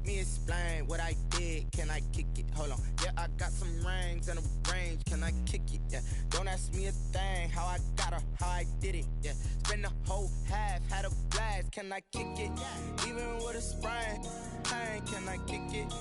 me explain what I did. Can I kick it? Hold on. Yeah, I got some rings and a range. Can I kick it? Yeah. Don't ask me a thing. How I got her, how I did it. Yeah. Spend the whole half, had a blast. Can I kick it? Even with a sprain, pain, can I kick it?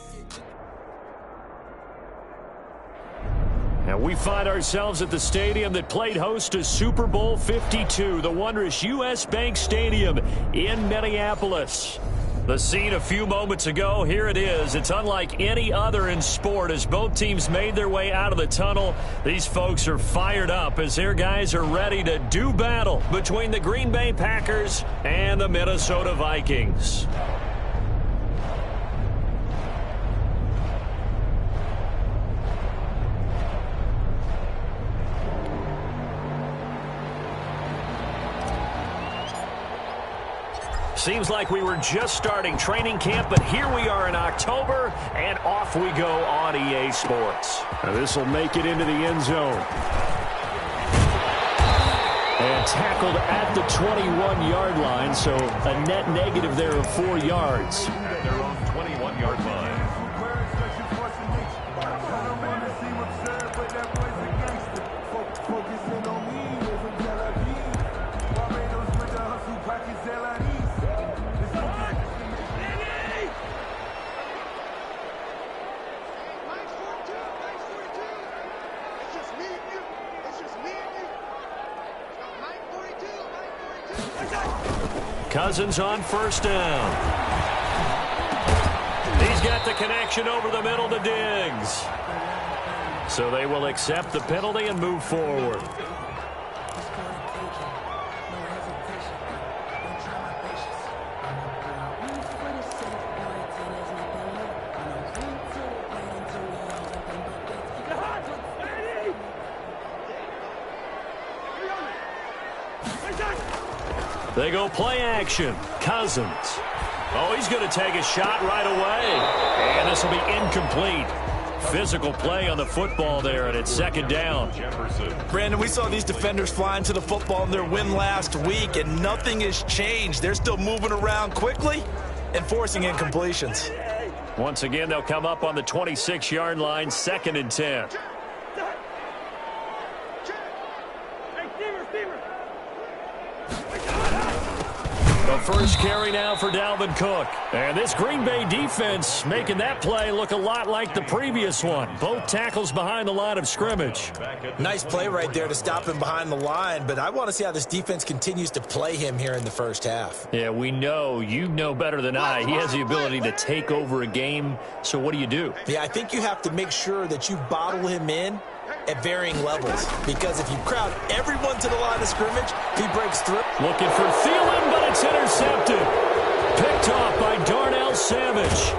And we find ourselves at the stadium that played host to Super Bowl 52, the wondrous U.S. Bank Stadium in Minneapolis. The scene a few moments ago, here it is. It's unlike any other in sport as both teams made their way out of the tunnel. These folks are fired up as their guys are ready to do battle between the Green Bay Packers and the Minnesota Vikings. Seems like we were just starting training camp, but here we are in October, and off we go on EA Sports. Now this will make it into the end zone. And tackled at the 21-yard line, so a net negative there of 4 yards. At their own 21-yard line. Cousins on first down. He's got the connection over the middle to Diggs. So they will accept the penalty and move forward. They go play action. Cousins. Oh, he's going to take a shot right away. And this will be incomplete. Physical play on the football there, and it's second down. Brandon, we saw these defenders flying to the football in their win last week, and nothing has changed. They're still moving around quickly and forcing incompletions. Once again, they'll come up on the 26-yard line, 2nd and 10. The first carry now for Dalvin Cook. And this Green Bay defense making that play look a lot like the previous one. Both tackles behind the line of scrimmage. Nice play right there to stop him behind the line, but I want to see how this defense continues to play him here in the first half. Yeah, we know. You know better than I. He has the ability to take over a game, so what do? Yeah, I think you have to make sure that you bottle him in at varying levels, because if you crowd everyone to the line of scrimmage, he breaks through. Looking for Thielen, but it's intercepted. Picked off by Darnell Savage.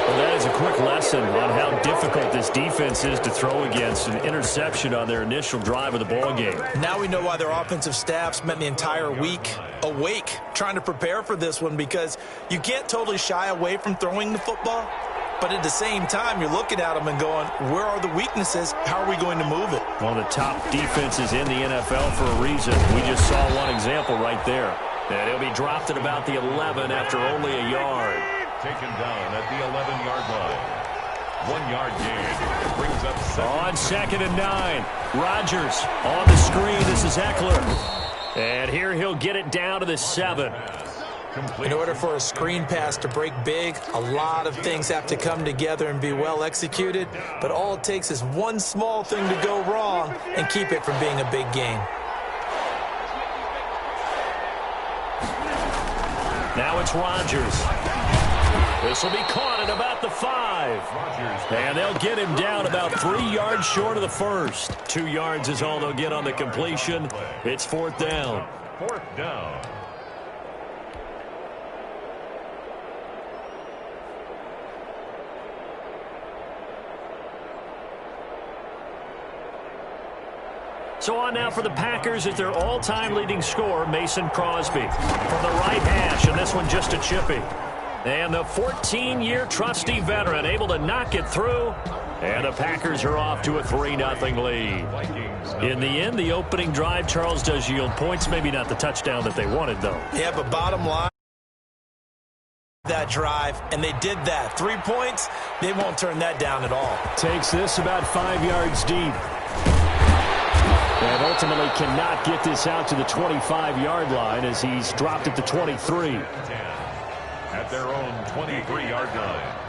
Well, that is a quick lesson on how difficult this defense is to throw against. An interception on their initial drive of the ball game. Now we know why their offensive staff spent the entire week awake trying to prepare for this one, because you can't totally shy away from throwing the football. But at the same time, you're looking at them and going, where are the weaknesses? How are we going to move it? One of the top defenses in the NFL for a reason. We just saw one example right there. And he'll be dropped at about the 11 after only a yard. Taken down at the 11-yard line. 1 yard gain. Brings up second. On 2nd and 9. Rodgers on the screen. This is Eckler. And here he'll get it down to the 7. In order for a screen pass to break big, a lot of things have to come together and be well executed, but all it takes is one small thing to go wrong and keep it from being a big game. Now it's Rodgers. This will be caught at about the 5. And they'll get him down about 3 yards short of the first. 2 yards is all they'll get on the completion. It's 4th down. 4th down. So on now for the Packers is their all-time leading scorer, Mason Crosby. From the right hash, and this one just a chippy. And the 14-year trusty veteran able to knock it through. And the Packers are off to a 3-0 lead. In the end, the opening drive, Charles, does yield points. Maybe not the touchdown that they wanted, though. Yeah, but bottom line, that drive, and they did that. 3 points, they won't turn that down at all. Takes this about 5 yards deep. And ultimately cannot get this out to the 25-yard line as he's dropped at the 23. At their own 23-yard line.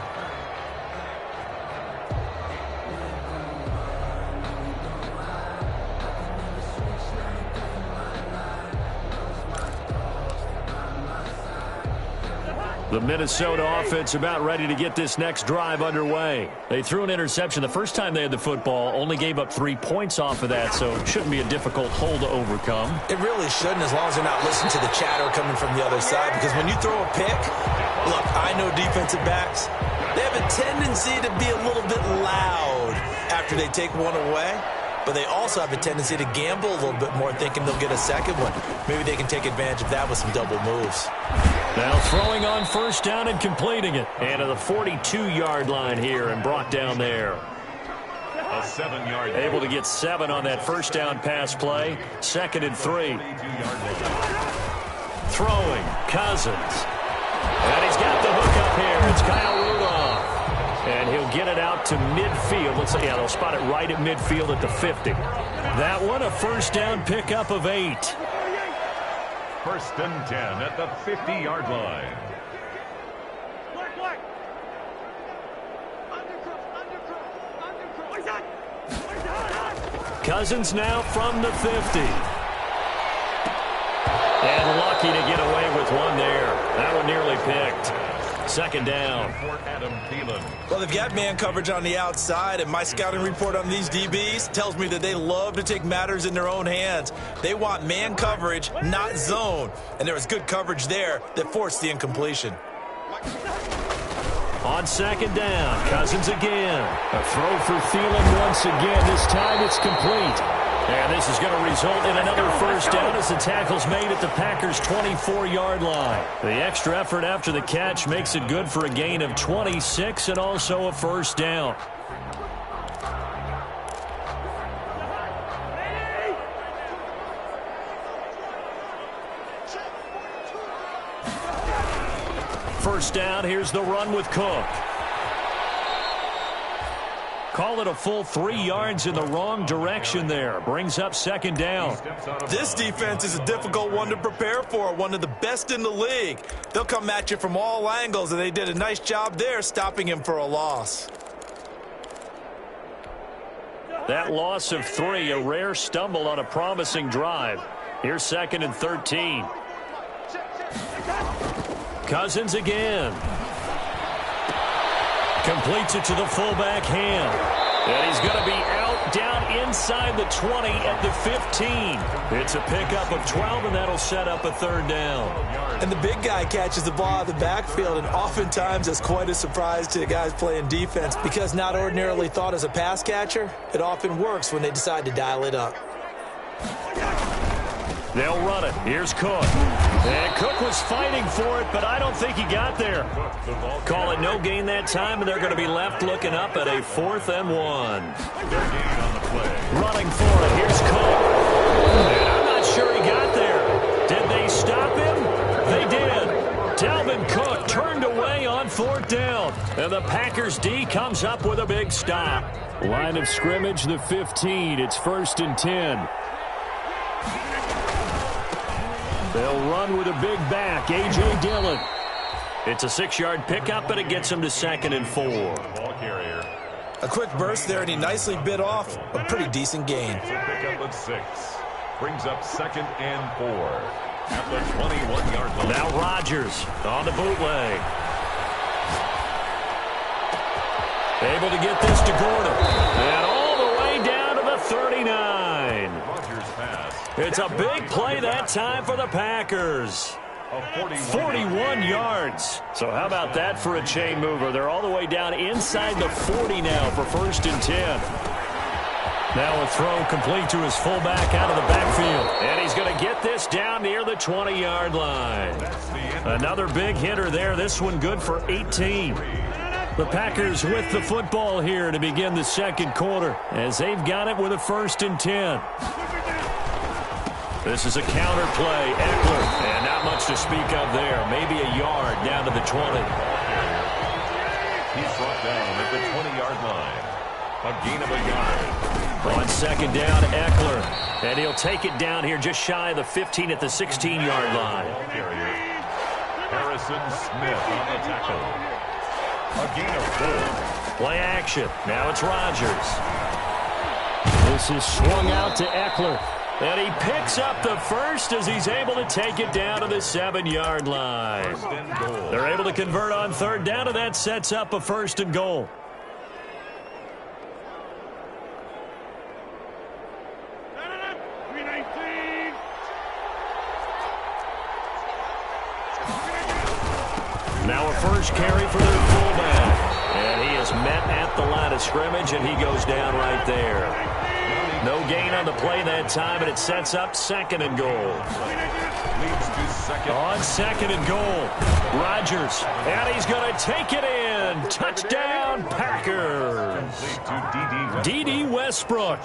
The Minnesota offense about ready to get this next drive underway. They threw an interception the first time they had the football, only gave up 3 points off of that, so it shouldn't be a difficult hole to overcome. It really shouldn't, as long as they're not listening to the chatter coming from the other side, because when you throw a pick, look, I know defensive backs, they have a tendency to be a little bit loud after they take one away, but they also have a tendency to gamble a little bit more, thinking they'll get a second one. Maybe they can take advantage of that with some double moves. Now throwing on first down and completing it. And to the 42-yard line here and brought down there. A 7-yard. Able to get 7 on that first down pass play. 2nd and 3. Throwing, Cousins. And he's got the hook up here. It's Kyle Rudolph. And he'll get it out to midfield. Let's say, yeah, they'll spot it right at midfield at the 50. That one, a first down pickup of 8. 1st and 10 at the 50-yard line. Cousins now from the 50. And lucky to get away with one there. That one nearly picked. 2nd down. Well, they've got man coverage on the outside, and my scouting report on these DBs tells me that they love to take matters in their own hands. They want man coverage, not zone. And there was good coverage there that forced the incompletion. On 2nd down, Cousins again. A throw for Thielen once again. This time it's complete. And this is going to result in another first down as the tackle's made at the Packers' 24-yard line. The extra effort after the catch makes it good for a gain of 26 and also a first down. First down, here's the run with Cook. Call it a full 3 yards in the wrong direction there. Brings up 2nd down. This defense is a difficult one to prepare for, one of the best in the league. They'll come at you from all angles, and they did a nice job there stopping him for a loss. That loss of 3, a rare stumble on a promising drive. Here's 2nd and 13. Cousins again. Completes it to the fullback hand. And he's going to be out down inside the 20 at the 15. It's a pickup of 12, and that'll set up a 3rd down. And the big guy catches the ball out of the backfield, and oftentimes it's quite a surprise to the guys playing defense because not ordinarily thought as a pass catcher, it often works when they decide to dial it up. They'll run it. Here's Cook. And Cook was fighting for it, but I don't think he got there. Call it no gain that time, and they're going to be left looking up at a 4th and 1. Running for it. Here's Cook. And I'm not sure he got there. Did they stop him? They did. Dalvin Cook turned away on 4th down. And the Packers D comes up with a big stop. Line of scrimmage, the 15. It's 1st and 10. They'll run with a big back, A.J. Dillon. It's a 6-yard pickup, but it gets him to 2nd and 4. Ball carrier. A quick burst there, and he nicely bit off a pretty decent gain. So pickup of 6. Brings up 2nd and 4 at the 21-yard line. Now Rodgers on the bootleg. Able to get this to Gordon. And all the way down to the 39. Rodgers pass. It's a big play that time for the Packers. 41 yards. So how about that for a chain mover? They're all the way down inside the 40 now for 1st and 10. Now a throw complete to his fullback out of the backfield. And he's going to get this down near the 20-yard line. Another big hitter there. This one good for 18. The Packers with the football here to begin the 2nd quarter as they've got it with a 1st and 10. This is a counter play. Eckler, and not much to speak of there. Maybe a yard down to the 20. He's brought down at the 20-yard line. A gain of a yard. On second down, Eckler. And he'll take it down here just shy of the 15 at the 16-yard line. Harrison Smith on the tackle. A gain of 4. Play action. Now it's Rodgers. This is swung out to Eckler. And he picks up the first as he's able to take it down to the 7-yard line. They're able to convert on third down, and that sets up a 1st and goal. Now a first carry for their fullback. And he is met at the line of scrimmage, and he goes down right there. No gain on the play that time, and it sets up 2nd and goal. On 2nd and goal, Rodgers, and he's going to take it in. Touchdown, Packers. D.D. Westbrook,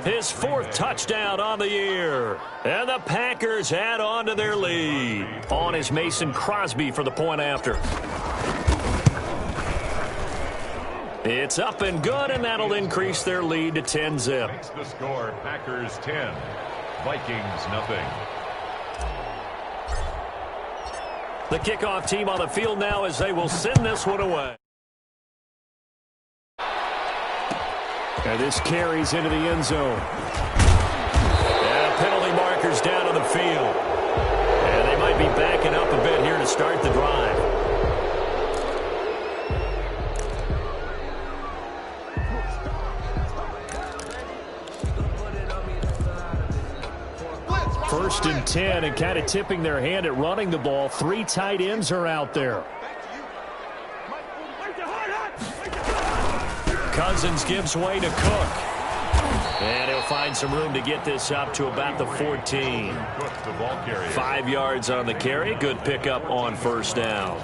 his 4th touchdown on the year. And the Packers add on to their lead. On is Mason Crosby for the point after. It's up and good, and that'll increase their lead to 10-zip. Makes the score, Packers 10, Vikings nothing. The kickoff team on the field now as they will send this one away. And this carries into the end zone. And penalty markers down on the field. And they might be backing up a bit here to start the drive. First and 10, and kind of tipping their hand at running the ball. 3 tight ends are out there. Cousins gives way to Cook. And he'll find some room to get this up to about the 14. 5 yards on the carry. Good pickup on 1st down.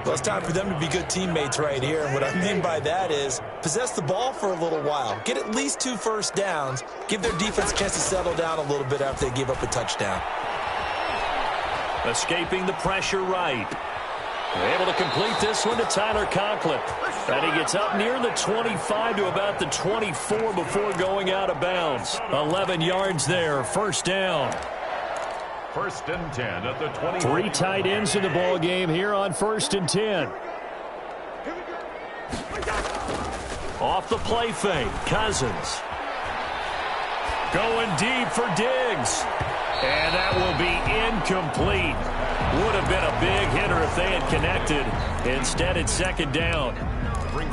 Well, it's time for them to be good teammates right here. And what I mean by that is possess the ball for a little while. Get at least 2 first downs. Give their defense a chance to settle down a little bit after they give up a touchdown. Escaping the pressure right. Able to complete this one to Tyler Conklin. And he gets up near the 25 to about the 24 before going out of bounds. 11 yards there, 1st down. 1st and 10 at the 20. 3 tight ends in the ball game here on 1st and 10. Off the play fake, Cousins. Going deep for Diggs. And that will be incomplete. Would have been a big hitter if they had connected. Instead, it's 2nd down.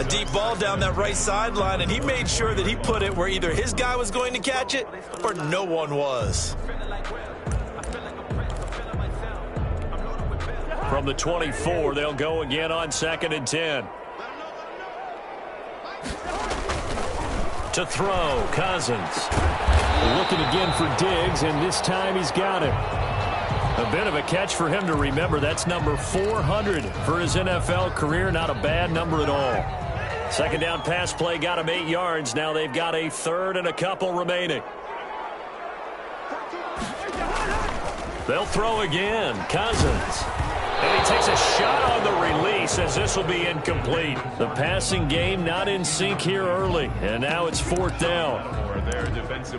A deep ball down that right sideline, and he made sure that he put it where either his guy was going to catch it or no one was. From the 24, they'll go again on 2nd and 10. To throw, Cousins. Looking again for Diggs, and this time he's got it. A bit of a catch for him to remember. That's number 400 for his NFL career. Not a bad number at all. 2nd down pass play got him 8 yards. Now they've got a 3rd and a couple remaining. They'll throw again. Cousins. And he takes a shot on the release as this will be incomplete. The passing game not in sync here early. And now it's 4th down.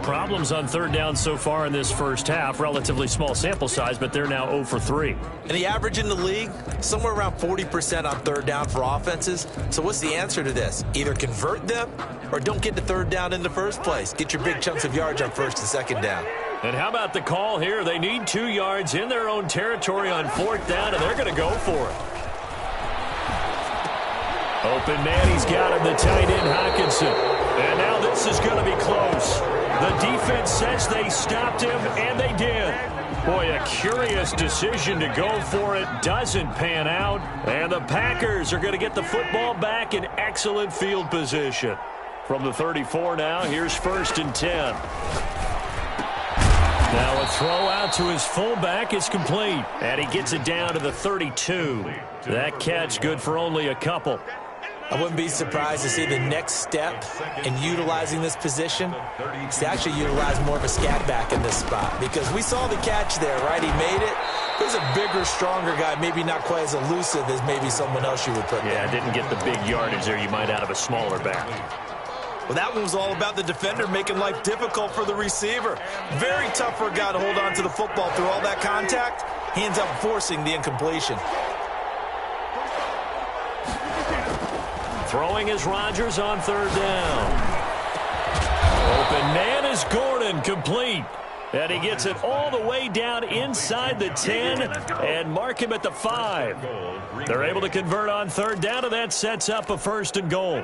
Problems on 3rd down so far in this first half. Relatively small sample size, but they're now 0 for 3. And the average in the league, somewhere around 40% on 3rd down for offenses. So what's the answer to this? Either convert them or don't get to 3rd down in the first place. Get your big chunks of yards on 1st and 2nd down. And how about the call here? They need 2 yards in their own territory on 4th down, and they're going to go for it. Open man, he's got him, the tight end, Hockenson. And now this is going to be close. The defense says they stopped him, and they did. Boy, a curious decision to go for it. Doesn't pan out. And the Packers are going to get the football back in excellent field position. From the 34 now, here's 1st and 10. Now a throw out to his fullback is complete. And he gets it down to the 32. That catch good for only a couple. I wouldn't be surprised to see the next step in utilizing this position is to actually utilize more of a scat back in this spot, because we saw the catch there, right? He made it. He was a bigger, stronger guy, maybe not quite as elusive as maybe someone else you would put there. Yeah, didn't get the big yardage there you might out of a smaller back. Well, that one was all about the defender making life difficult for the receiver. Very tough for a guy to hold on to the football through all that contact. He ends up forcing the incompletion. Throwing is Rodgers on third down. Open man is Gordon, complete. And he gets it all the way down inside the 10 and mark him at the 5. They're able to convert on third down, and that sets up a 1st and goal.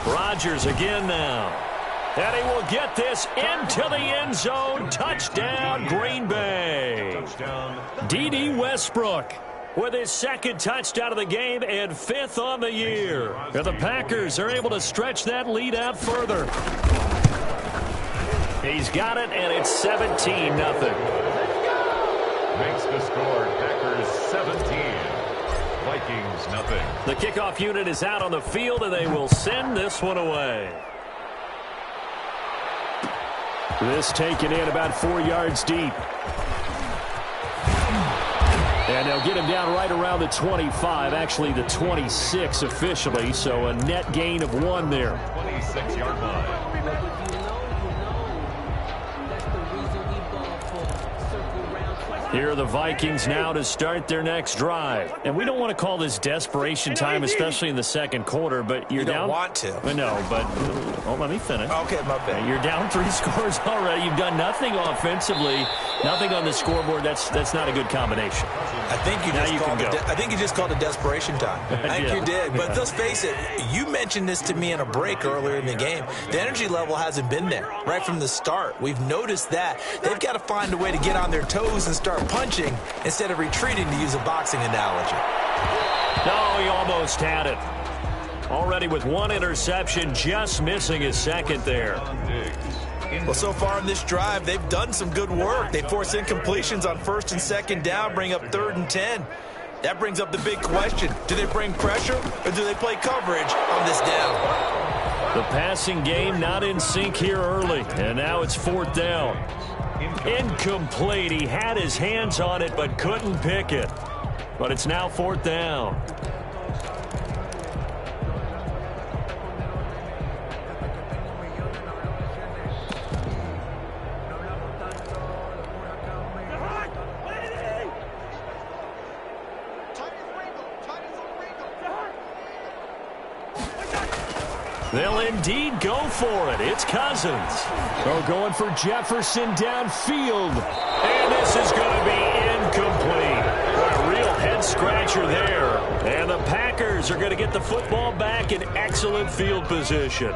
Rodgers again now. And he will get this into the end zone. Touchdown, Green Bay. D.D. Westbrook with his 2nd touchdown of the game and 5th on the year. And the Packers are able to stretch that lead out further. He's got it, and it's 17-0. Makes the score, Packers 17. Vikings nothing. The kickoff unit is out on the field, and they will send this one away. This taken in about 4 yards deep. And they'll get him down right around the 25, actually the 26 officially, so a net gain of 1 there. 26-yard line. Here are the Vikings now to start their next drive. And we don't want to call this desperation time, especially in the 2nd quarter, but you're down. You don't want to. I know, but let me finish. Okay, my bad. You're down 3 scores already. You've done nothing offensively, nothing on the scoreboard. That's not a good combination. I think you just called it desperation time. I think you did. But let's face it, you mentioned this to me in a break earlier in the game. The energy level hasn't been there right from the start. We've noticed that. They've got to find a way to get on their toes and start punching instead of retreating, to use a boxing analogy. No, he almost had it. Already with 1 interception, just missing his 2nd there. Well, so far in this drive, they've done some good work. They force incompletions on 1st and 2nd down, bring up 3rd and 10. That brings up the big question. Do they bring pressure, or do they play coverage on this down? The passing game not in sync here early, and now it's 4th down. Incomplete. He had his hands on it but couldn't pick it. But it's now 4th down. They'll indeed go for it. It's Cousins. Oh, going for Jefferson downfield. And this is going to be incomplete. What a real head-scratcher there. And the Packers are going to get the football back in excellent field position.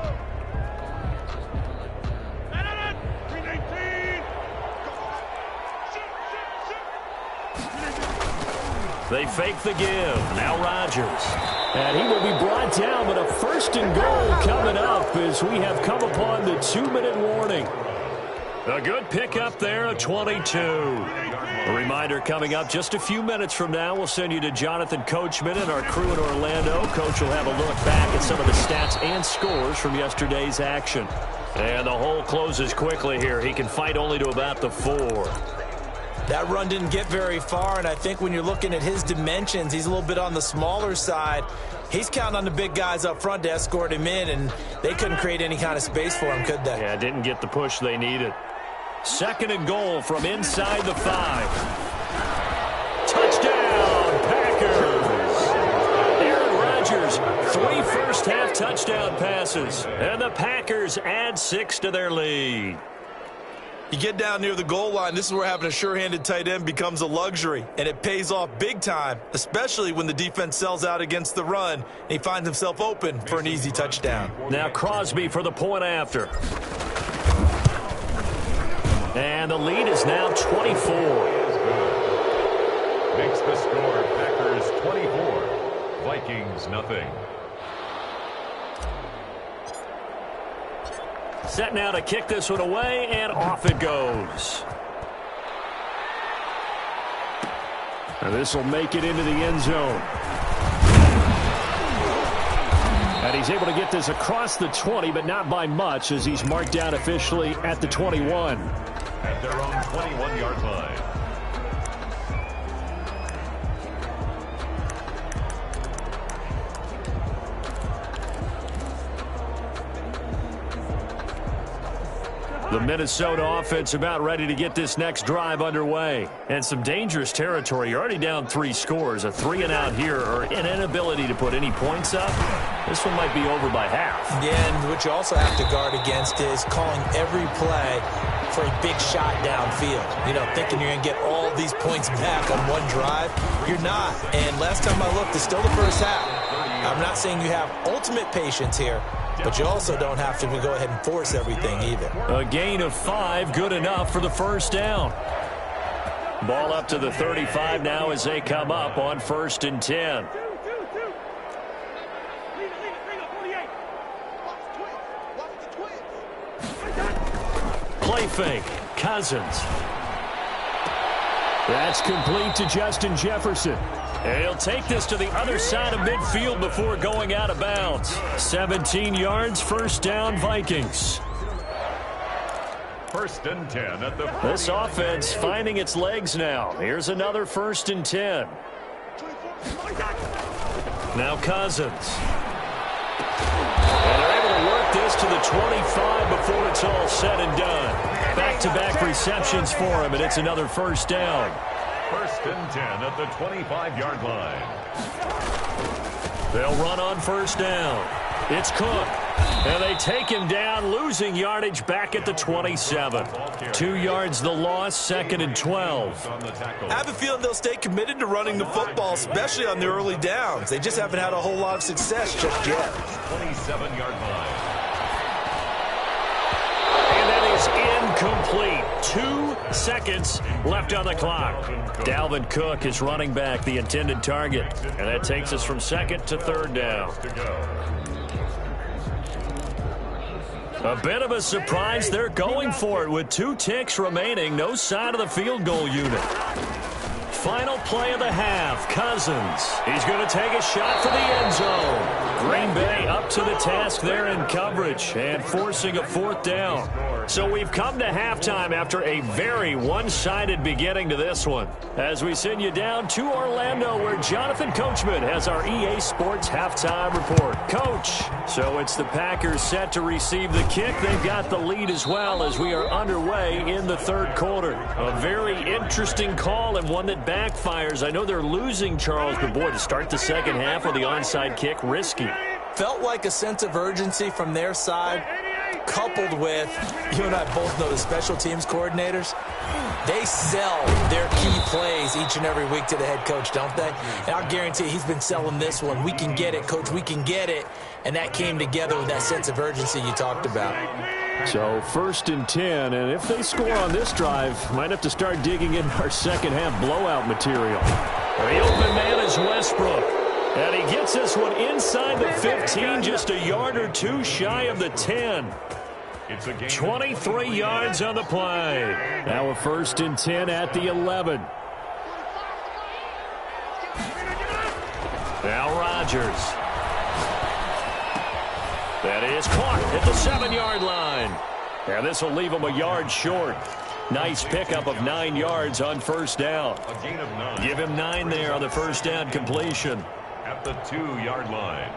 They fake the give. Now Rodgers. And he will be brought down, but a 1st and goal coming up as we have come upon the 2-minute warning. A good pickup there, a 22. A reminder coming up just a few minutes from now. We'll send you to Jonathan Coachman and our crew in Orlando. Coach will have a look back at some of the stats and scores from yesterday's action. And the hole closes quickly here. He can fight only to about the 4. That run didn't get very far, and I think when you're looking at his dimensions, he's a little bit on the smaller side. He's counting on the big guys up front to escort him in, and they couldn't create any kind of space for him, could they? Yeah, didn't get the push they needed. 2nd and goal from inside the 5. Touchdown, Packers! Aaron Rodgers, 3 first-half touchdown passes, and the Packers add 6 to their lead. You get down near the goal line, this is where having a sure-handed tight end becomes a luxury, and it pays off big time, especially when the defense sells out against the run, and he finds himself open for an easy touchdown. Now Crosby for the point after. And the lead is now 24. Makes the score, Packers 24, Vikings nothing. Set now to kick this one away, and off it goes. And this will make it into the end zone. And he's able to get this across the 20, but not by much, as he's marked down officially at the 21. At their own 21-yard line. The Minnesota offense about ready to get this next drive underway. And some dangerous territory. You're already down 3 scores. A 3-and-out here, or an inability to put any points up. This one might be over by half. Yeah, and what you also have to guard against is calling every play for a big shot downfield. You know, thinking you're going to get all these points back on one drive. You're not. And last time I looked, it's still the first half. I'm not saying you have ultimate patience here, but you also don't have to go ahead and force everything either. A gain of 5, good enough for the first down. Ball up to the 35 now as they come up on 1st and 10. Play fake, Cousins. That's complete to Justin Jefferson. And he'll take this to the other side of midfield before going out of bounds. 17 yards, first down, Vikings. 1st and 10 at the... This offense finding its legs now. Here's another 1st and 10. Now Cousins. And they're able to work this to the 25 before it's all said and done. Back-to-back receptions for him, and it's another first down. 1st and 10 at the 25-yard line. They'll run on first down. It's Cook. And they take him down, losing yardage back at the 27. 2 yards the loss, 2nd and 12. I have a feeling they'll stay committed to running the football, especially on the early downs. They just haven't had a whole lot of success just yet. 27-yard line. And that is incomplete. 2 seconds left on the clock. Dalvin Cook is running back, the intended target. And that takes us from 2nd to 3rd down. A bit of a surprise. They're going for it with 2 ticks remaining. No sign of the field goal unit. Final play of the half. Cousins. He's going to take a shot for the end zone. Green Bay up to the task there in coverage and forcing a 4th down. So we've come to halftime after a very one-sided beginning to this one. As we send you down to Orlando, where Jonathan Coachman has our EA Sports halftime report. Coach, so it's the Packers set to receive the kick. They've got the lead as well as we are underway in the 3rd quarter. A very interesting call and one that backfires. I know they're losing, Charles, but boy, to start the 2nd half with the onside kick, risky. Felt like a sense of urgency from their side, coupled with, you and I both know the special teams coordinators, they sell their key plays each and every week to the head coach, don't they? And I'll guarantee he's been selling this one. We can get it, coach, we can get it. And that came together with that sense of urgency you talked about. So 1st and 10, and if they score on this drive, might have to start digging in our 2nd half blowout material. The open man is Westbrook. And he gets this one inside the 15, just a yard or 2 shy of the 10. 23 yards on the play. Now a 1st and 10 at the 11. Now Rodgers. That is caught at the 7-yard line. And this will leave him a yard short. Nice pickup of 9 yards on first down. A gain of 9. Give him 9 there on the first down completion. At the 2-yard line.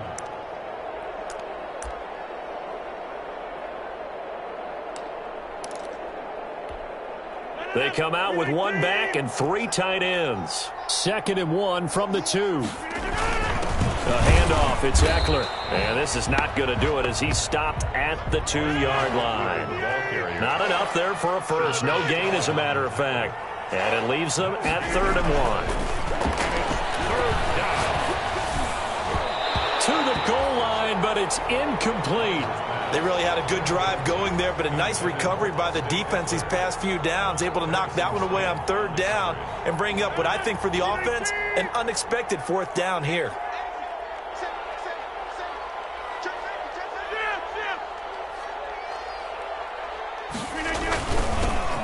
They come out with 1 back and 3 tight ends. 2nd and 1 from the 2. A handoff, it's Eckler. And this is not going to do it as he's stopped at the 2-yard line. Not enough there for a first. No gain, as a matter of fact. And it leaves them at 3rd and 1. To the goal line, but it's incomplete. They really had a good drive going there, but a nice recovery by the defense these past few downs, able to knock that one away on 3rd down and bring up what I think for the offense, an unexpected 4th down here.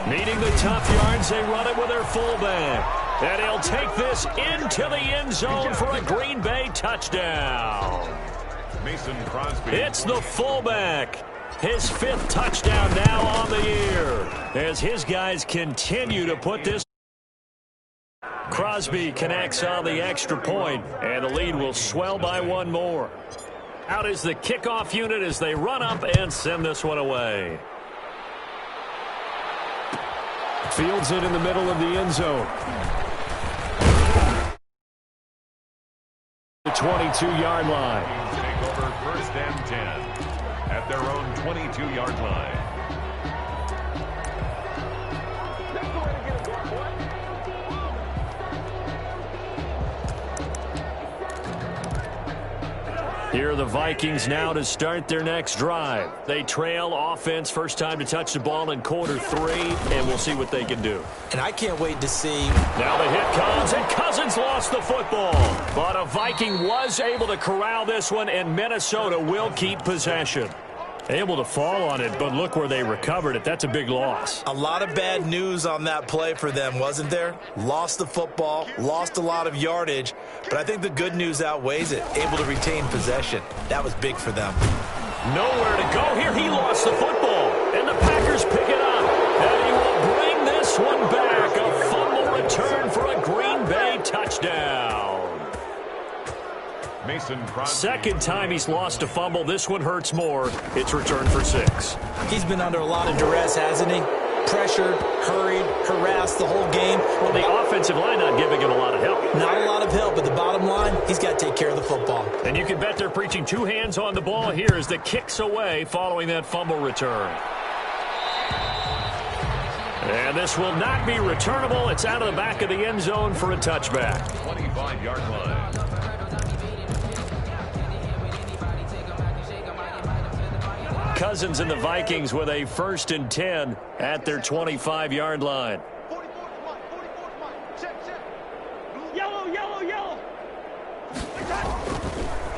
Needing the tough yards, they run it with their fullback. And he'll take this into the end zone for a Green Bay touchdown. Mason Crosby. It's the fullback. His 5th touchdown now on the year as his guys continue to put this. Crosby connects on the extra point, and the lead will swell by 1 more. Out is the kickoff unit as they run up and send this one away. Fields it in the middle of the end zone. The 22-yard line. Take over 1st and 10 at their own 22-yard line. Here are the Vikings now to start their next drive. They trail offense, first time to touch the ball in quarter 3, and we'll see what they can do. And I can't wait to see. Now the hit comes, and Cousins lost the football. But a Viking was able to corral this one, and Minnesota will keep possession. Able to fall on it, but look where they recovered it. That's a big loss. A lot of bad news on that play for them, wasn't there? Lost the football, lost a lot of yardage, but I think the good news outweighs it. Able to retain possession. That was big for them. Nowhere to go here. He lost the football, and the Packers pick it up. And he will bring this one back. A fumble return for a Green Bay touchdown. Mason Crosby. Second time he's lost a fumble. This one hurts more. It's returned for 6. He's been under a lot of duress, hasn't he? Pressured, hurried, harassed the whole game. Well, the offensive line not giving him a lot of help. Not a lot of help, but the bottom line, he's got to take care of the football. And you can bet they're preaching 2 hands on the ball here as the kicks away following that fumble return. And this will not be returnable. It's out of the back of the end zone for a touchback. 25-yard line. Cousins and the Vikings with a 1st and 10 at their 25-yard line. Yellow, yellow, yellow.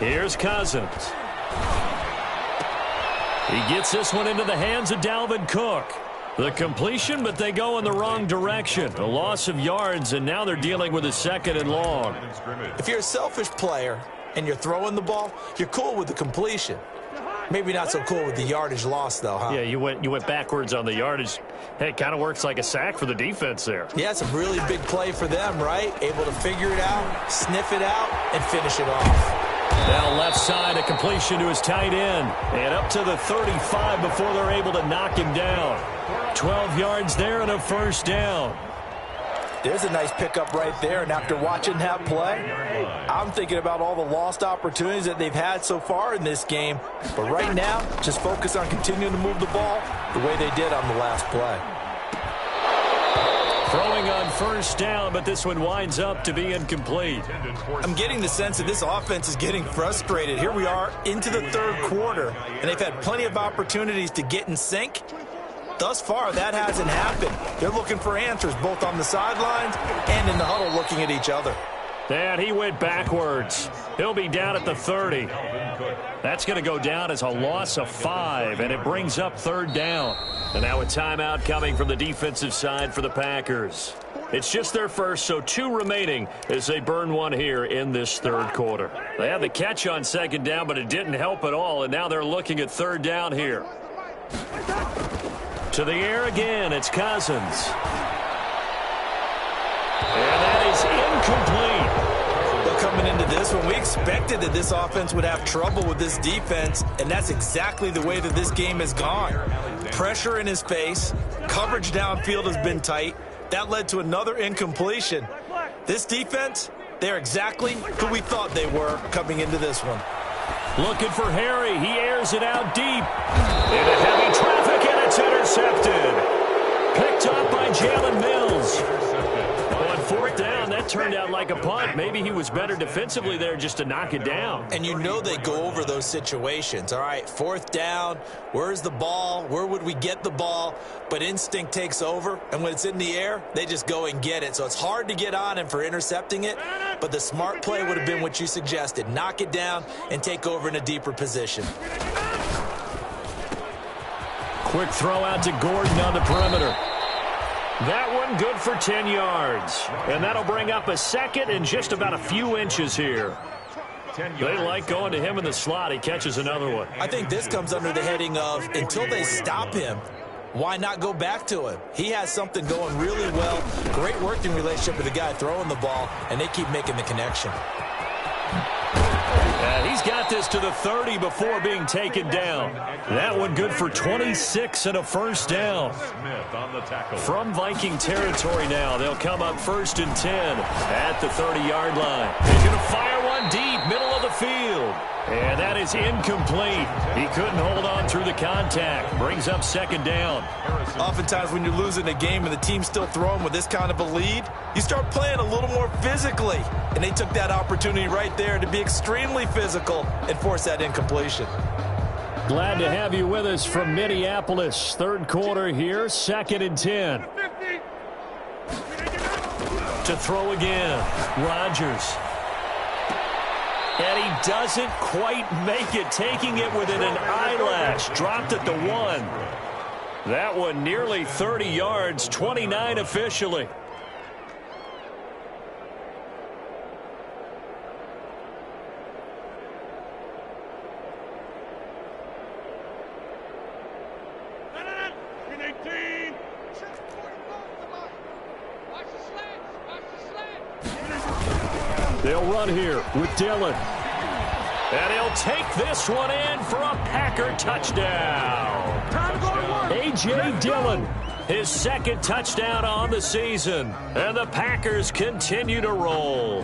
Here's Cousins. He gets this one into the hands of Dalvin Cook. The completion, but they go in the wrong direction. A loss of yards, and now they're dealing with a 2nd and long. If you're a selfish player and you're throwing the ball, you're cool with the completion. Maybe not so cool with the yardage loss, though, huh? Yeah, you went backwards on the yardage. Hey, it kind of works like a sack for the defense there. Yeah, it's a really big play for them, right? Able to figure it out, sniff it out, and finish it off. Now left side, a completion to his tight end. And up to the 35 before they're able to knock him down. 12 yards there and a 1st down. There's a nice pickup right there, and after watching that play, I'm thinking about all the lost opportunities that they've had so far in this game. But right now, just focus on continuing to move the ball the way they did on the last play. Throwing on 1st down, but this one winds up to be incomplete. I'm getting the sense that this offense is getting frustrated. Here we are into the 3rd quarter, and they've had plenty of opportunities to get in sync. Thus far, that hasn't happened. They're looking for answers both on the sidelines and in the huddle looking at each other. And he went backwards. He'll be down at the 30. That's going to go down as a loss of 5, and it brings up 3rd down. And now a timeout coming from the defensive side for the Packers. It's just their first, so 2 remaining as they burn one here in this 3rd quarter. They had the catch on 2nd down, but it didn't help at all, and now they're looking at 3rd down here. To the air again, it's Cousins. And that is incomplete. Well, coming into this one, we expected that this offense would have trouble with this defense, and that's exactly the way that this game has gone. Pressure in his face, coverage downfield has been tight. That led to another incompletion. This defense, they're exactly who we thought they were coming into this one. Looking for Harry. He airs it out deep. Into heavy traffic, and it's intercepted. Picked up by Jalen Mills. On 4th down, that turned out like a punt. Maybe he was better defensively there just to knock it down. And you know they go over those situations. All right, 4th down, where's the ball? Where would we get the ball? But instinct takes over, and when it's in the air, they just go and get it. So it's hard to get on him for intercepting it, but the smart play would have been what you suggested. Knock it down and take over in a deeper position. Quick throw out to Gordon on the perimeter. That one good for 10 yards. And that'll bring up a second and just about a few inches here. They like going to him in the slot. He catches another one. I think this comes under the heading of until they stop him, why not go back to him? He has something going really well. Great working relationship with the guy throwing the ball, and they keep making the connection. He's got this to the 30 before being taken down. That one good for 26 and a first down. From Viking territory now, they'll come up 1st and 10 at the 30-yard line. He's going to fire one deep, middle of the field. And that is incomplete. He couldn't hold on through the contact. Brings up 2nd down. Oftentimes when you're losing a game and the team's still throwing with this kind of a lead, you start playing a little more physically. And they took that opportunity right there to be extremely physical and force that incompletion. Glad to have you with us from Minneapolis. 3rd quarter here, 2nd and 10. To throw again, Rodgers. And he doesn't quite make it, taking it within an eyelash. Dropped at the 1. That one nearly 30 yards, 29 officially. They'll run here with Dillon. And he'll take this one in for a Packer touchdown. A.J. Dillon, his 2nd touchdown on the season. And the Packers continue to roll.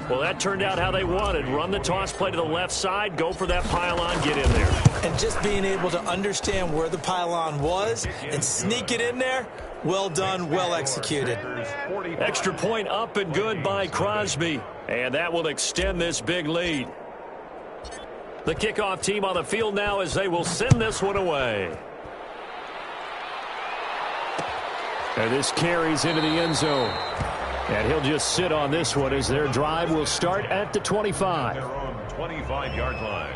Well, that turned out how they wanted. Run the toss play to the left side, go for that pylon, get in there. And just being able to understand where the pylon was and sneak it in there, well done, well executed. Extra point up and good by Crosby. And that will extend this big lead. The kickoff team on the field now as they will send this one away. And this carries into the end zone. And he'll just sit on this one as their drive will start at the 25. Their own 25-yard line.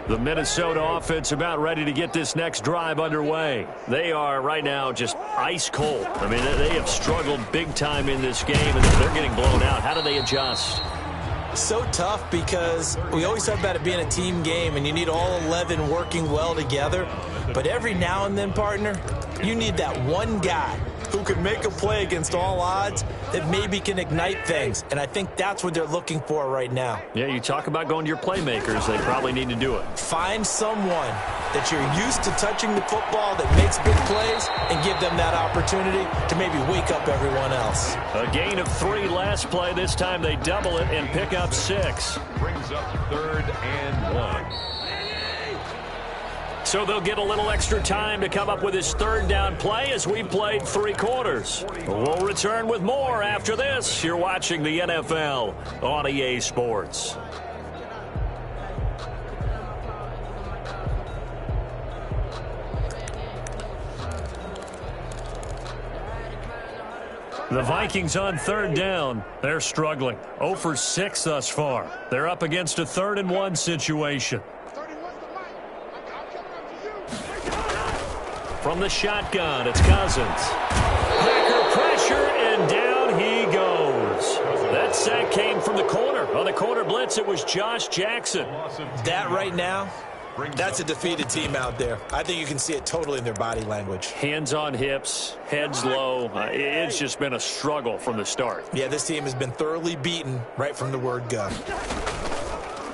The Minnesota offense about ready to get this next drive underway. They are right now just ice cold. I mean, they have struggled big time in this game, and they're getting blown out. How do they adjust? So tough because we always talk about it being a team game, and you need all 11 working well together. But every now and then, partner, you need that one guy who can make a play against all odds that maybe can ignite things. And I think that's what they're looking for right now. Yeah, you talk about going to your playmakers. They probably need to do it. Find someone that you're used to touching the football that makes big plays and give them that opportunity to maybe wake up everyone else. A gain of 3 last play. This time they double it and pick up 6. Brings up 3rd and 1. So they'll get a little extra time to come up with his 3rd down play as we played 3 quarters. We'll return with more after this. You're watching the NFL on EA Sports. The Vikings on 3rd down. They're struggling. 0 for 6 thus far. They're up against a 3rd and 1 situation. From the shotgun, it's Cousins. Packer pressure, and down he goes. That sack came from the corner. On the corner blitz, it was Josh Jackson. That right now, that's a defeated team out there. I think you can see it totally in their body language. Hands on hips, heads low. It's just been a struggle from the start. Yeah, this team has been thoroughly beaten right from the word go.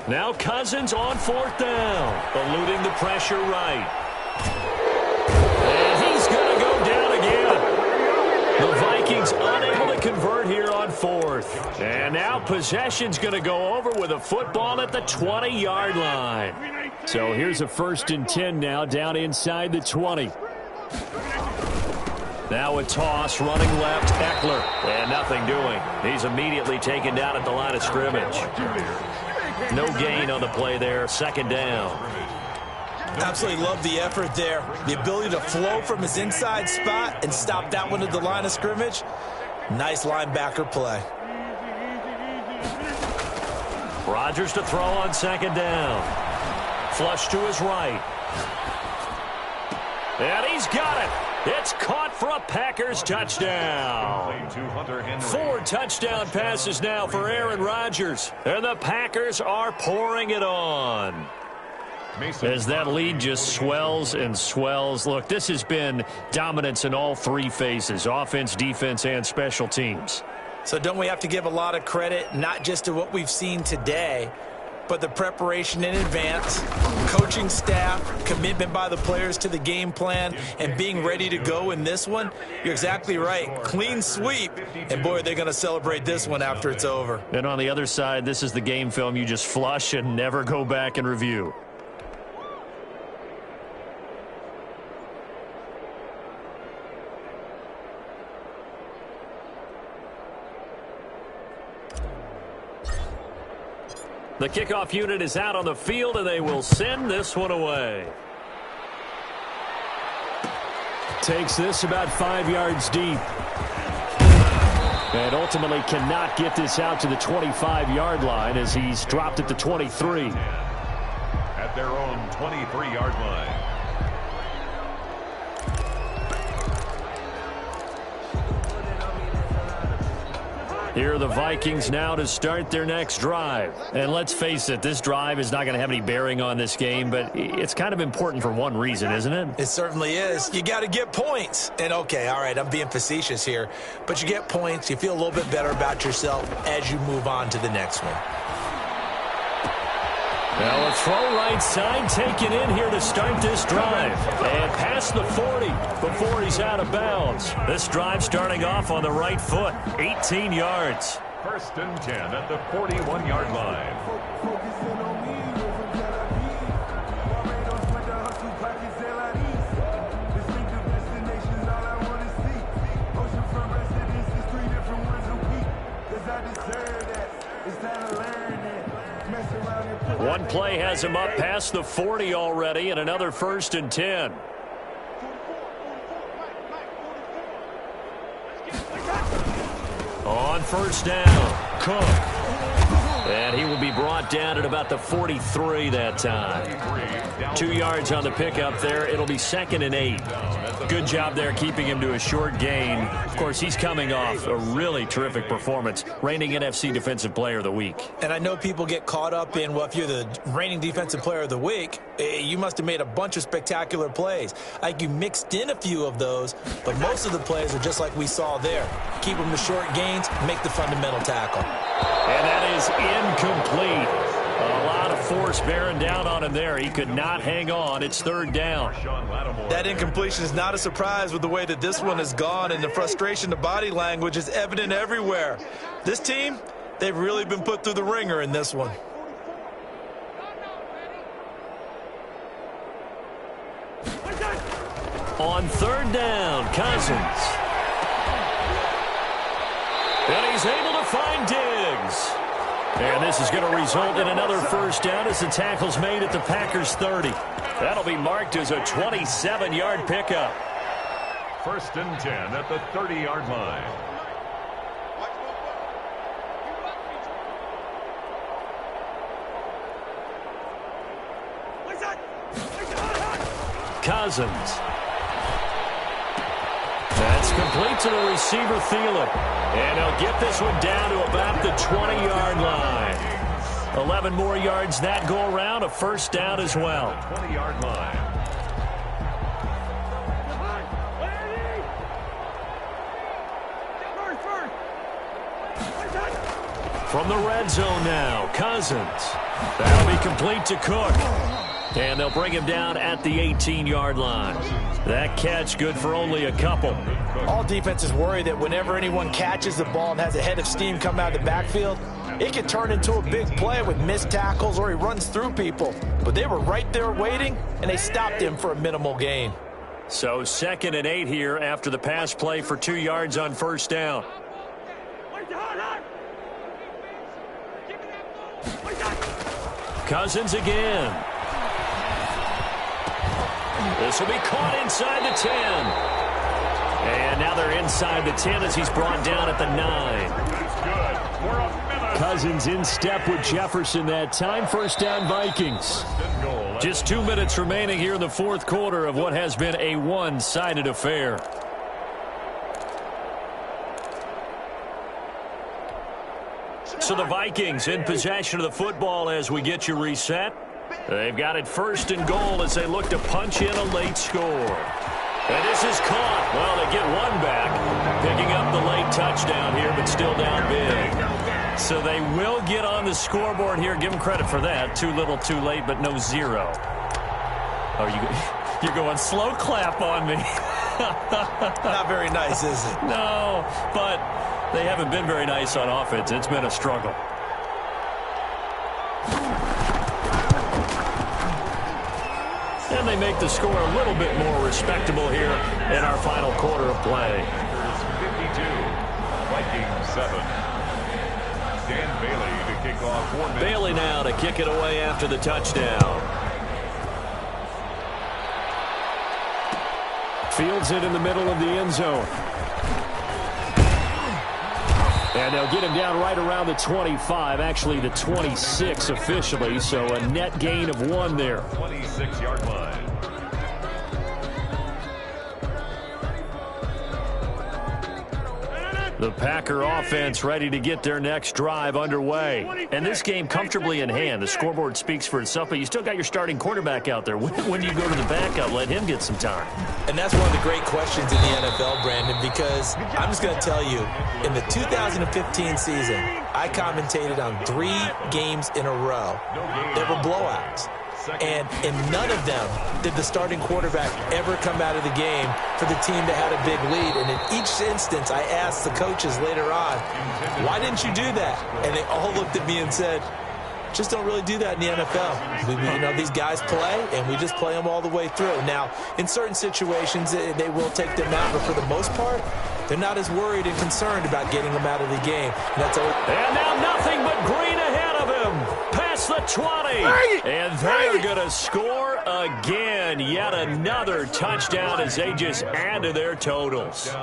Now Cousins on 4th down, eluding the pressure right. And he's going to go down again. The Vikings unable to convert here on 4th. And now possession's going to go over with a football at the 20-yard line. So here's a 1st and 10 now down inside the 20. Now a toss running left, Eckler. And nothing doing. He's immediately taken down at the line of scrimmage. No gain on the play there. 2nd down. Absolutely love the effort there. The ability to flow from his inside spot and stop that one at the line of scrimmage. Nice linebacker play. Rodgers to throw on second down. Flush to his right. And he's got it. It's caught for a Packers touchdown. 4 touchdown passes now for Aaron Rodgers. And the Packers are pouring it on. As that lead just swells and swells. Look, this has been dominance in all 3 phases, offense, defense, and special teams. So don't we have to give a lot of credit, not just to what we've seen today, but the preparation in advance, coaching staff, commitment by the players to the game plan, and being ready to go in this one? You're exactly right. Clean sweep. And, boy, they're going to celebrate this one after it's over. And on the other side, this is the game film you just flush and never go back and review. The kickoff unit is out on the field, and they will send this one away. Takes this about 5 yards deep. And ultimately cannot get this out to the 25-yard line as he's dropped at the 23. At their own 23-yard line. Here are the Vikings now to start their next drive. And let's face it, this drive is not going to have any bearing on this game, but it's kind of important for one reason, isn't it? It certainly is. You got to get points. And, okay, all right, I'm being facetious here, but you get points, you feel a little bit better about yourself as you move on to the next one. Now a throw right side taken in here to start this drive. And past the 40 before he's out of bounds. This drive starting off on the right foot. 18 yards. 1st and 10 at the 41-yard line. One play has him up past the 40 already, and another 1st and 10. On 1st down, Cook. And he will be brought down at about the 43 that time. 2 yards on the pickup there. It'll be 2nd and 8. Good job there keeping him to a short gain. Of course, he's coming off a really terrific performance, reigning NFC Defensive Player of the Week. And I know people get caught up in, well, if you're the reigning Defensive Player of the Week, you must have made a bunch of spectacular plays. Like you mixed in a few of those, but most of the plays are just like we saw there. Keep them to short gains, make the fundamental tackle. And that is incomplete. A lot of force bearing down on him there. He could not hang on. It's 3rd down. That incompletion is not a surprise with the way that this one has gone, and the frustration, the body language is evident everywhere. This team, they've really been put through the ringer in this one. On 3rd down, Cousins. And he's able to find Diggs. And this is going to result in another 1st down as the tackle's made at the Packers' 30. That'll be marked as a 27-yard pickup. 1st and 10 at the 30-yard line. Cousins. That's complete to the receiver, Thielen. And he'll get this one down to about the 20-yard line. 11 more yards that go around, a 1st down as well. 20-yard line. From the red zone now, Cousins. That'll be complete to Cook. And they'll bring him down at the 18-yard line. That catch good for only a couple. All defenses worry that whenever anyone catches the ball and has a head of steam come out of the backfield, it can turn into a big play with missed tackles or he runs through people. But they were right there waiting, and they stopped him for a minimal gain. So 2nd and 8 here after the pass play for 2 yards on 1st down. Cousins again. This will be caught inside the 10. And now they're inside the 10 as he's brought down at the 9. Cousins in step with Jefferson that time. First down, Vikings. Just 2 minutes remaining here in the fourth quarter of what has been a one-sided affair. So the Vikings in possession of the football as we get you reset. They've got it first and goal as they look to punch in a late score. And this is caught. Well, they get one back, picking up the late touchdown here, but still down big. So they will get on the scoreboard here. Give them credit for that. Too little, too late, but no zero. Oh, you're going slow clap on me. Not very nice, is it? No, but they haven't been very nice on offense. It's been a struggle. And they make the score a little bit more respectable here in our final quarter of play. 52, Vikings 7. Dan Bailey to kick off 4 minutes. Bailey now to kick it away after the touchdown. Fields it in the middle of the end zone. And they'll get him down right around the 25, actually the 26 officially, so a net gain of 1 there. 26-yard line. The Packer offense ready to get their next drive underway. And this game comfortably in hand. The scoreboard speaks for itself, but you still got your starting quarterback out there. When do you go to the backup, let him get some time? And that's one of the great questions in the NFL, Brandon, because I'm just going to tell you, in the 2015 season, I commentated on 3 games in a row. There were blowouts. And in none of them did the starting quarterback ever come out of the game for the team that had a big lead. And in each instance, I asked the coaches later on, why didn't you do that? And they all looked at me and said, just don't really do that in the NFL. You know, these guys play, and we just play them all the way through. Now, in certain situations, they will take them out, but for the most part, they're not as worried and concerned about getting them out of the game. And now nothing but green ahead of him. Past the 20. And they're going to score again. Yet another touchdown as they just add to their totals.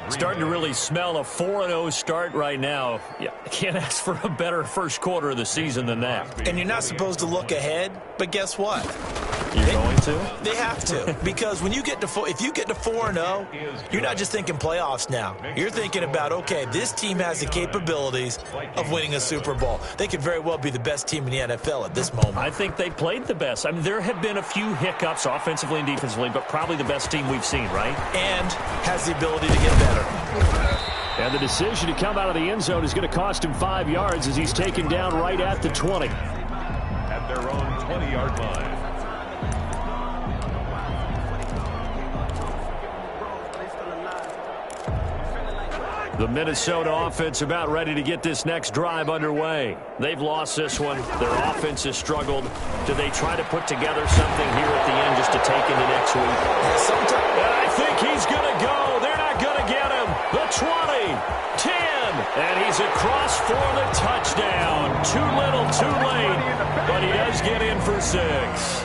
Starting to really smell a 4-0 start right now. Yeah, can't ask for a better first quarter of the season than that. And you're not supposed to look ahead, but guess what? You're going to? They have to, because when you get to if you get to 4-0, you're not just thinking playoffs now. You're thinking about, okay, this team has the capabilities of winning a Super Bowl. They could very well be the best team in the NFL at this moment. I think they played the best. I mean, there have been a few hiccups offensively and defensively, but probably the best team we've seen, right? And has the ability to get better. And the decision to come out of the end zone is going to cost him 5 yards as he's taken down right at the 20. At their own 20-yard line. The Minnesota offense about ready to get this next drive underway. They've lost this one. Their offense has struggled. Do they try to put together something here at the end just to take into next week? And I think he's going to go. They're not going to get him. The 20, 10, and he's across for the touchdown. Too little, too late, but he does get in for 6.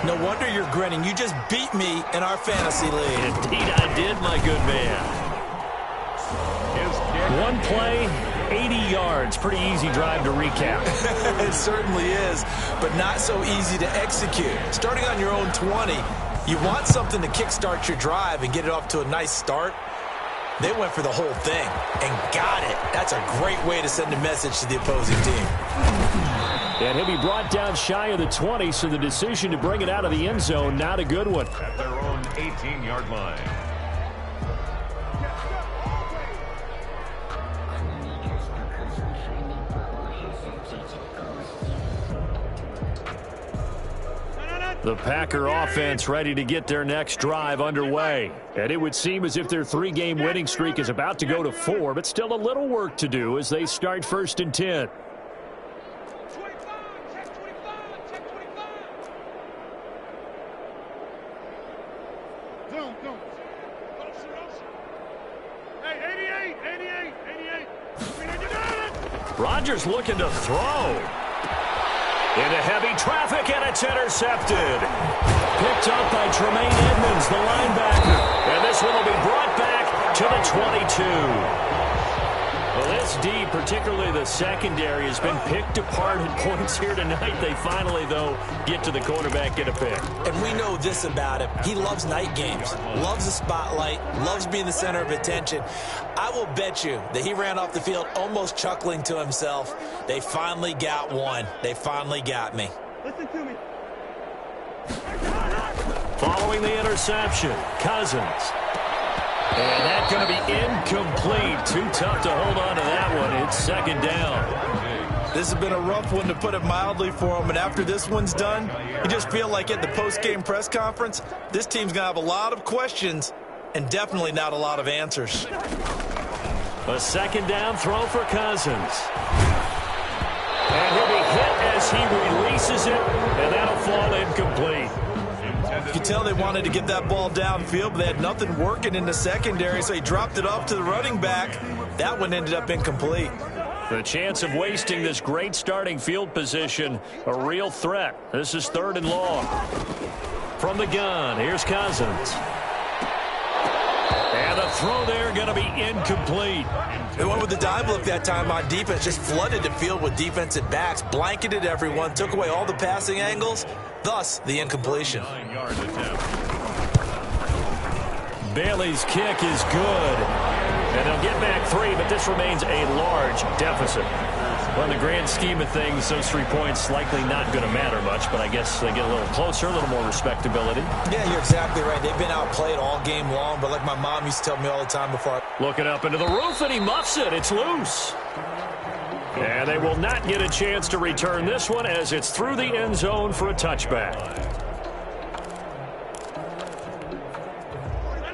No wonder you're grinning. You just beat me in our fantasy league. Indeed I did, my good man. One play, 80 yards. Pretty easy drive to recap. It certainly is, but not so easy to execute. Starting on your own 20, you want something to kickstart your drive and get it off to a nice start. They went for the whole thing and got it. That's a great way to send a message to the opposing team. And he'll be brought down shy of the 20, so the decision to bring it out of the end zone, not a good one. At their own 18-yard line. The Packer offense ready to get their next drive underway. And it would seem as if their 3-game winning streak is about to go to 4, but still a little work to do as they start 1st and 10. Rodgers looking to throw. Into heavy traffic, and it's intercepted. Picked up by Tremaine Edmonds, the linebacker. And this one will be brought back to the 22. Well, this D, particularly the secondary, has been picked apart at points here tonight. They finally, though, get to the quarterback, get a pick. And we know this about him. He loves night games, loves the spotlight, loves being the center of attention. I will bet you that he ran off the field almost chuckling to himself. They finally got one. They finally got me. Listen to me. Following the interception, Cousins. And that's going to be incomplete. Too tough to hold on to that one. It's second down. This has been a rough one, to put it mildly, for him. And after this one's done, you just feel like at the post-game press conference, this team's going to have a lot of questions and definitely not a lot of answers. A second down throw for Cousins. And he'll be hit as he releases it, and that'll fall incomplete. You can tell they wanted to get that ball downfield, but they had nothing working in the secondary, so he dropped it off to the running back. That one ended up incomplete. The chance of wasting this great starting field position, a real threat. This is 3rd and long. From the gun, here's Cousins. And the throw there going to be incomplete. They went with the dive look that time on defense, just flooded the field with defensive backs, blanketed everyone, took away all the passing angles, thus the incompletion. Bailey's kick is good. And they'll get back 3, but this remains a large deficit. Well, in the grand scheme of things, those 3 points likely not going to matter much, but I guess they get a little closer, a little more respectability. Yeah, you're exactly right. They've been outplayed all game long, but like my mom used to tell me all the time before. Looking up into the roof, and he muffs it. It's loose. And they will not get a chance to return this one as it's through the end zone for a touchback.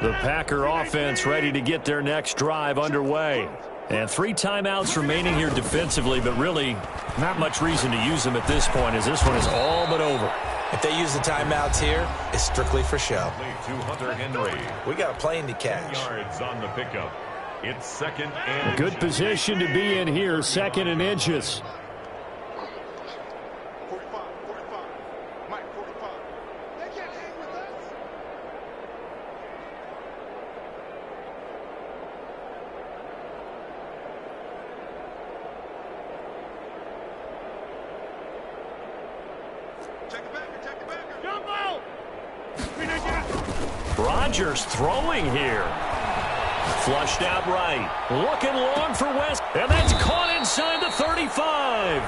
The Packer offense ready to get their next drive underway. And 3 timeouts remaining here defensively, but really not much reason to use them at this point as this one is all but over. If they use the timeouts here, it's strictly for show. We got a plane to catch. Yards on the pickup. It's 2nd and a good position to be in here, 2nd and inches. Rodgers throwing here. Flushed out right. Looking long for West. And that's caught inside the 35.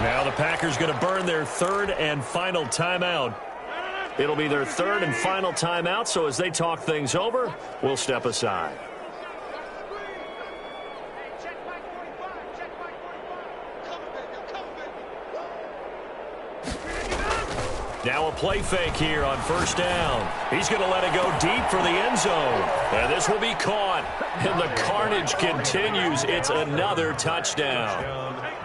Now the Packers going to burn their 3rd and final timeout. It'll be their 3rd and final timeout, so as they talk things over, we'll step aside. Now a play fake here on 1st down. He's going to let it go deep for the end zone. And this will be caught. And the carnage continues. It's another touchdown.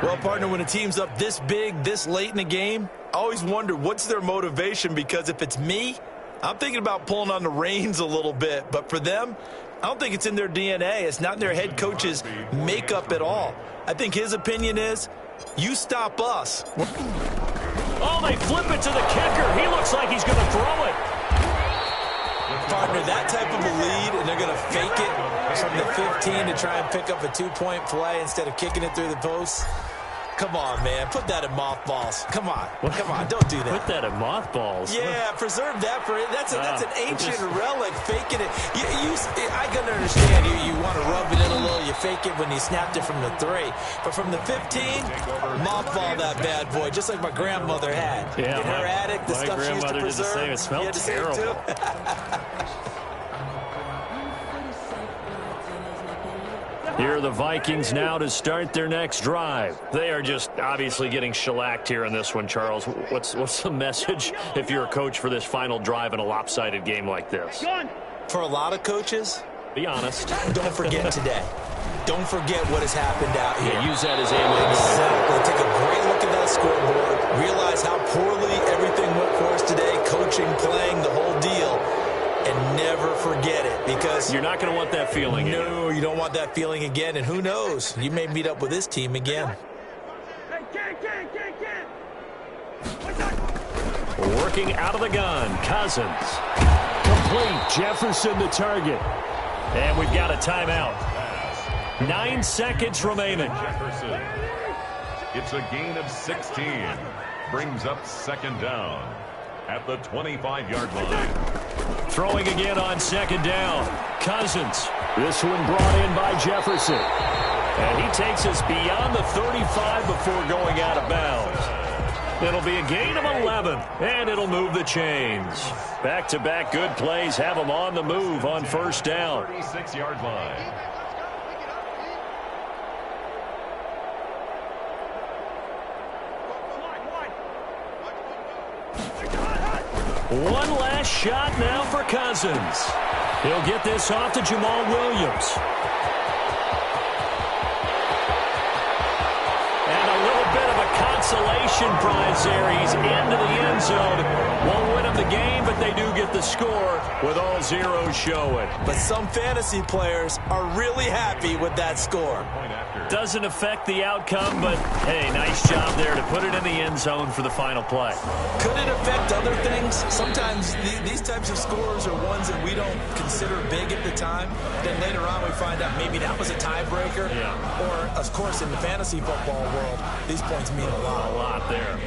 Well, partner, when a team's up this big, this late in the game, I always wonder what's their motivation, because if it's me, I'm thinking about pulling on the reins a little bit. But for them, I don't think it's in their DNA. It's not in their head coach's makeup at all. I think his opinion is, you stop us. Oh, they flip it to the kicker. He looks like he's going to throw it. Partner, that type of a lead, and they're going to fake it from the 15 to try and pick up a 2-point play instead of kicking it through the post. Come on, man. Put that in mothballs. Come on. Come on. Don't do that. Put that in mothballs. Yeah, preserve that for it. That's an ancient relic. Faking it. I can understand you want to rub it in a little. You fake it when you snapped it from the 3. But from the 15, mothball that bad boy, just like my grandmother had. Yeah, in her attic, the stuff she used to preserve. It smelled terrible. Here are the Vikings now to start their next drive. They are just obviously getting shellacked here in this one, Charles. What's the message if you're a coach for this final drive in a lopsided game like this? For a lot of coaches, be honest. Don't forget today. Don't forget what has happened out here. Yeah, use that as ammo. Exactly. Take a great look at that scoreboard. Realize how poorly everything went for us today. Coaching, playing, the whole deal. And never forget it, because you're not going to want that feeling. No, you don't want that feeling again. And who knows? You may meet up with this team again. Working out of the gun, Cousins. Complete. Jefferson the target. And we've got a timeout. 9 seconds remaining. Jefferson. It's a gain of 16. Brings up second down at the 25-yard line. Throwing again on second down. Cousins. This one brought in by Jefferson. And he takes us beyond the 35 before going out of bounds. It'll be a gain of 11, and it'll move the chains. Back-to-back good plays have them on the move on first down. 36-yard line. One last shot now for Cousins. He'll get this off to Jamal Williams. And a little bit of a consolation prize there. He's into the end zone. Won't win him the game, but they do get the score with all zeros showing. But some fantasy players are really happy with that score. Doesn't affect the outcome, but, hey, nice job there to put it in the end zone for the final play. Could it affect other things? Sometimes these types of scores are ones that we don't consider big at the time. Then later on we find out maybe that was a tiebreaker. Yeah. Or, of course, in the fantasy football world, these points mean a lot. A lot there.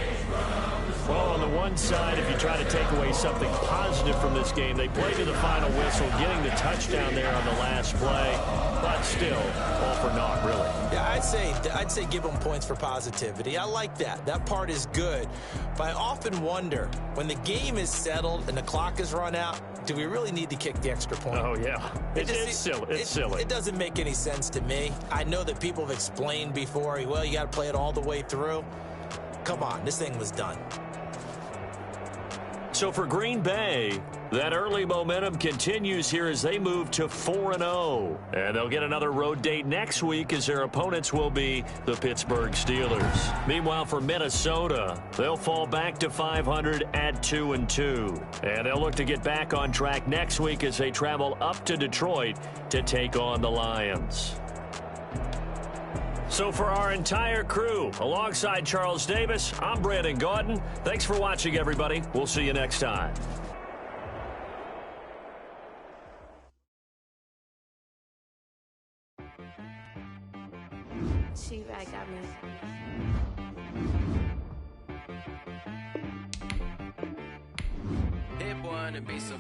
Well, on the one side, if you try to take away something positive from this game, they played to the final whistle, getting the touchdown there on the last play, but still, all for naught, really. Yeah, I'd say give them points for positivity. I like that. That part is good. But I often wonder, when the game is settled and the clock is run out, do we really need to kick the extra point? Oh, yeah. It's silly. It's silly. It doesn't make any sense to me. I know that people have explained before, well, you got to play it all the way through. Come on, this thing was done. So for Green Bay, that early momentum continues here as they move to 4-0. And they'll get another road date next week as their opponents will be the Pittsburgh Steelers. Meanwhile, for Minnesota, they'll fall back to 500 at 2-2. And they'll look to get back on track next week as they travel up to Detroit to take on the Lions. So for our entire crew, alongside Charles Davis, I'm Brandon Gaudin. Thanks for watching, everybody. We'll see you next time. She-Rag got me. Hit one and be so